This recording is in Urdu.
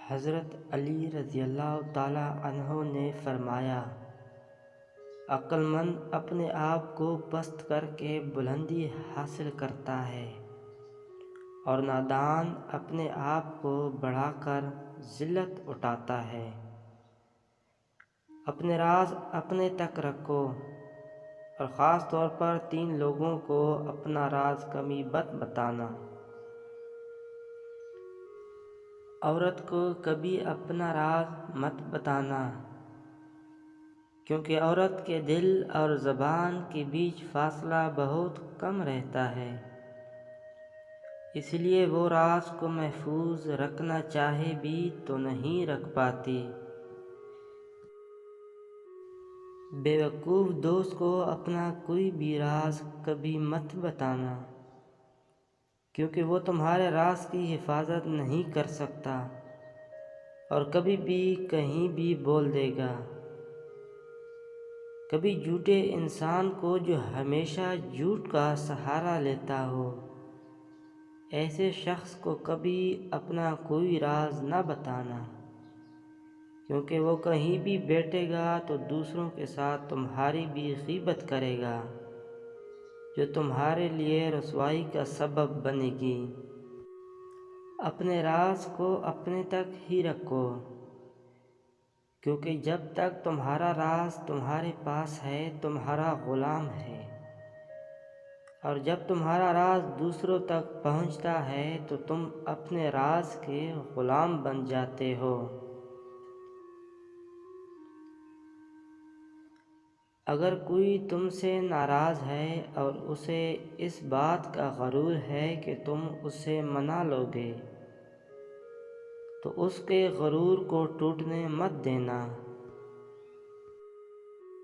حضرت علی رضی اللہ تعالیٰ عنہ نے فرمایا، عقل مند اپنے آپ کو پست کر کے بلندی حاصل کرتا ہے اور نادان اپنے آپ کو بڑھا کر ذلت اٹھاتا ہے۔ اپنے راز اپنے تک رکھو، اور خاص طور پر 3 لوگوں کو اپنا راز کبھی مت بتانا۔ عورت کو کبھی اپنا راز مت بتانا، کیونکہ عورت کے دل اور زبان کے بیچ فاصلہ بہت کم رہتا ہے، اس لیے وہ راز کو محفوظ رکھنا چاہے بھی تو نہیں رکھ پاتی۔ بے وقوف دوست کو اپنا کوئی بھی راز کبھی مت بتانا، کیونکہ وہ تمہارے راز کی حفاظت نہیں کر سکتا اور کبھی بھی کہیں بھی بول دے گا۔ کبھی جھوٹے انسان کو جو ہمیشہ جھوٹ کا سہارا لیتا ہو، ایسے شخص کو کبھی اپنا کوئی راز نہ بتانا، کیونکہ وہ کہیں بھی بیٹھے گا تو دوسروں کے ساتھ تمہاری بھی غیبت کرے گا، جو تمہارے لیے رسوائی کا سبب بنے گی۔ اپنے راز کو اپنے تک ہی رکھو، کیونکہ جب تک تمہارا راز تمہارے پاس ہے تمہارا غلام ہے، اور جب تمہارا راز دوسروں تک پہنچتا ہے تو تم اپنے راز کے غلام بن جاتے ہو۔ اگر کوئی تم سے ناراض ہے اور اسے اس بات کا غرور ہے کہ تم اسے منا لو گے، تو اس کے غرور کو ٹوٹنے مت دینا۔